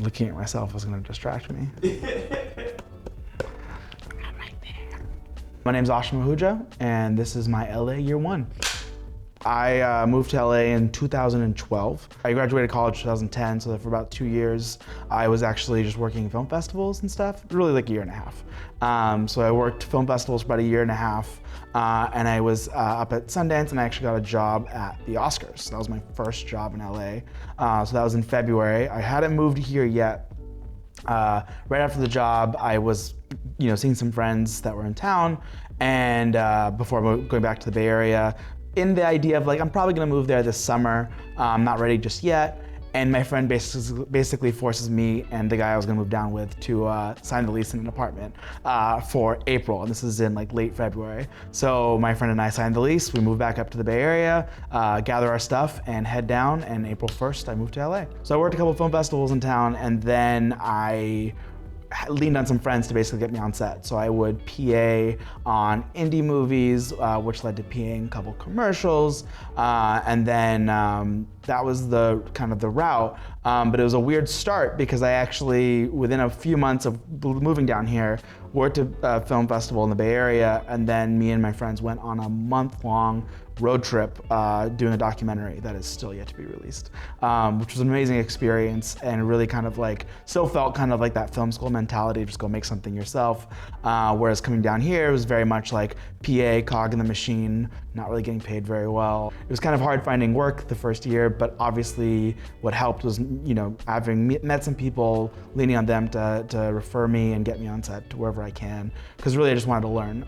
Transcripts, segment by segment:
looking at myself was gonna distract me. My name's Ashim Ahuja, and this is my LA year one. I moved to LA in 2012. I graduated college in 2010, so for about 2 years, I was actually just working film festivals and stuff, really like a year and a half. So I worked film festivals for about a year and a half, and I was up at Sundance, and I actually got a job at the Oscars. That was my first job in LA. So that was in February. I hadn't moved here yet. Right after the job, I was seeing some friends that were in town, and before going back to the Bay Area, in the idea of like, I'm probably gonna move there this summer. I'm not ready just yet. And my friend basically forces me and the guy I was gonna move down with to sign the lease in an apartment for April. And this is in like late February. So my friend and I signed the lease. We moved back up to the Bay Area, gather our stuff and head down. And April 1st, I moved to LA. So I worked a couple of film festivals in town, and then I leaned on some friends to basically get me on set. So I would PA on indie movies, which led to PAing a couple commercials, and then that was the kind of the route. But it was a weird start because I actually, within a few months of moving down here, worked at a film festival in the Bay Area, and then me and my friends went on a month-long road trip doing a documentary that is still yet to be released, which was an amazing experience and really kind of like, still felt kind of like that film school mentality, just go make something yourself. Whereas coming down here, it was very much like PA, cog in the machine, not really getting paid very well. It was kind of hard finding work the first year, but obviously what helped was, having met some people, leaning on them to refer me and get me on set to wherever I can. Because really I just wanted to learn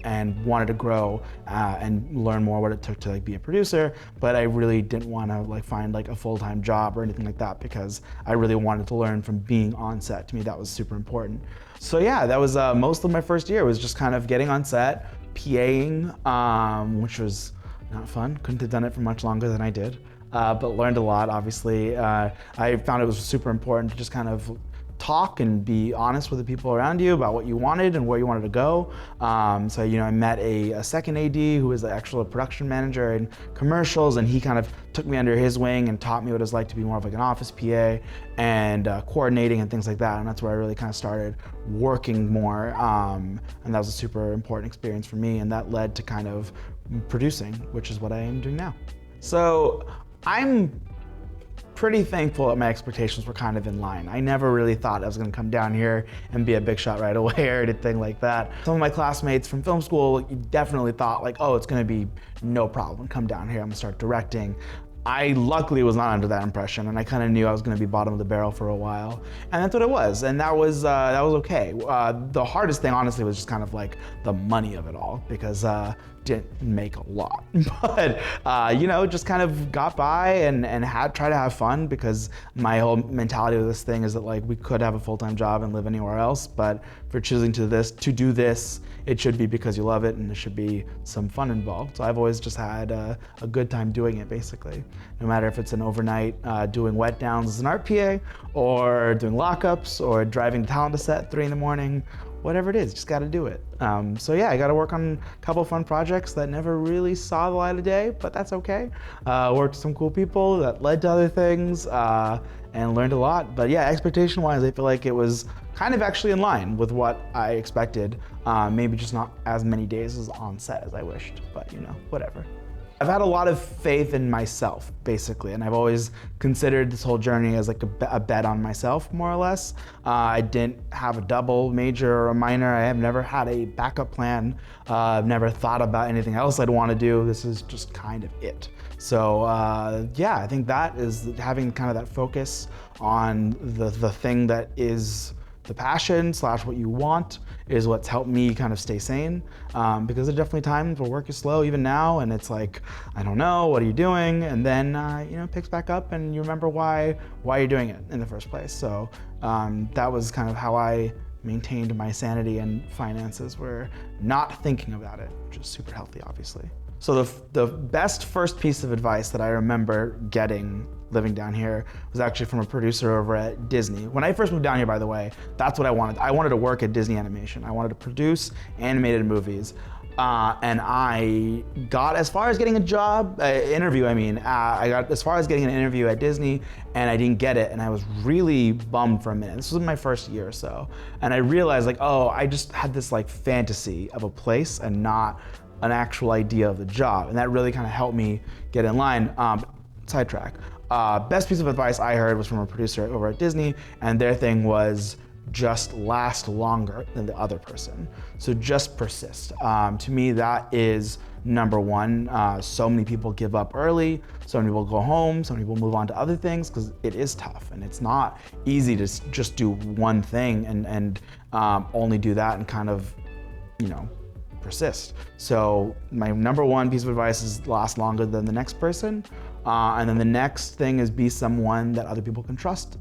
and wanted to grow and learn more what it took to like be a producer, but I really didn't want to like find like a full-time job or anything like that because I really wanted to learn from being on set. To me, that was super important. So yeah, that was most of my first year was just kind of getting on set, PAing, which was not fun. Couldn't have done it for much longer than I did, but learned a lot, obviously. I found it was super important to just kind of talk and be honest with the people around you about what you wanted and where you wanted to go. So I met a second AD who was the actual production manager in commercials, and he kind of took me under his wing and taught me what it was like to be more of like an office PA and coordinating and things like that. And that's where I really kind of started working more. And that was a super important experience for me, and that led to kind of producing, which is what I am doing now. So I'm pretty thankful that my expectations were kind of in line. I never really thought I was gonna come down here and be a big shot right away or anything like that. Some of my classmates from film school definitely thought like, oh, it's gonna be no problem, come down here, I'm gonna start directing. I luckily was not under that impression, and I kind of knew I was going to be bottom of the barrel for a while, and that's what it was, and that was okay. The hardest thing, honestly, was just kind of like the money of it all, because didn't make a lot, but just kind of got by and try to have fun, because my whole mentality of this thing is that like we could have a full-time job and live anywhere else, but for choosing to do this, it should be because you love it, and there should be some fun involved. So I've always just had a good time doing it, basically. No matter if it's an overnight doing wet downs as an art PA, or doing lockups, or driving to talent to set at 3 in the morning, whatever it is, just gotta do it. So yeah, I got to work on a couple fun projects that never really saw the light of day, but that's okay. Worked with some cool people that led to other things, and learned a lot. But yeah, expectation-wise, I feel like it was kind of actually in line with what I expected. Maybe just not as many days as on set as I wished, but whatever. I've had a lot of faith in myself, basically, and I've always considered this whole journey as like a bet on myself, more or less. I didn't have a double major or a minor. I have never had a backup plan. I've never thought about anything else I'd want to do. This is just kind of it. So yeah, I think that is having kind of that focus on the thing that is the passion / what you want is what's helped me kind of stay sane, because there's definitely times where work is slow even now, and it's like, I don't know, what are you doing? And then it picks back up and you remember why you're doing it in the first place. So that was kind of how I maintained my sanity and finances, were not thinking about it, which is super healthy, obviously. So the best first piece of advice that I remember getting living down here was actually from a producer over at Disney. When I first moved down here, by the way, that's what I wanted. I wanted to work at Disney Animation. I wanted to produce animated movies. And I got as far as getting a job, interview, I got as far as getting an interview at Disney, and I didn't get it, and I was really bummed for a minute. This was my first year or so. And I realized like, oh, I just had this like fantasy of a place and not an actual idea of the job. And that really kind of helped me get in line. Sidetrack. Best piece of advice I heard was from a producer over at Disney, and their thing was just last longer than the other person. So just persist. To me, that is number one. So many people give up early, so many people go home, so many people move on to other things because it is tough and it's not easy to just do one thing and only do that and kind of, persist. So my number one piece of advice is last longer than the next person. And then the next thing is be someone that other people can trust.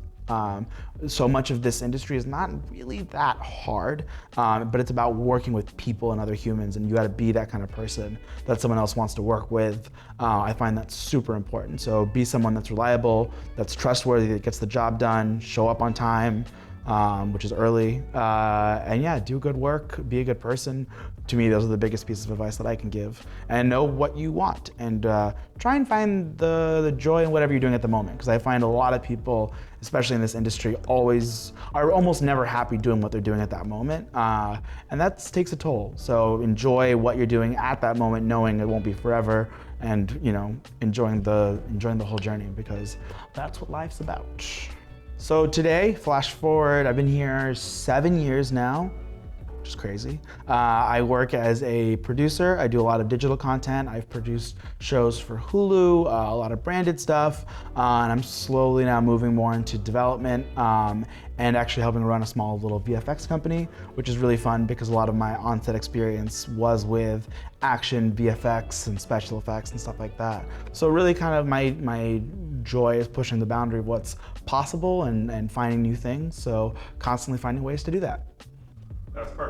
So much of this industry is not really that hard, but it's about working with people and other humans, and you gotta be that kind of person that someone else wants to work with. I find that super important. So be someone that's reliable, that's trustworthy, that gets the job done, show up on time, which is early, and yeah, do good work, be a good person. To me, those are the biggest pieces of advice that I can give. And know what you want, and try and find the joy in whatever you're doing at the moment. Because I find a lot of people, especially in this industry, are almost never happy doing what they're doing at that moment, and that takes a toll. So enjoy what you're doing at that moment, knowing it won't be forever, and enjoying the whole journey, because that's what life's about. So today, flash forward, I've been here 7 years now, which is crazy. I work as a producer. I do a lot of digital content. I've produced shows for Hulu, a lot of branded stuff, and I'm slowly now moving more into development and actually helping run a small little VFX company, which is really fun because a lot of my on-set experience was with action, VFX, and special effects and stuff like that. So really kind of my joy is pushing the boundary of what's possible and finding new things. So constantly finding ways to do that. That's perfect.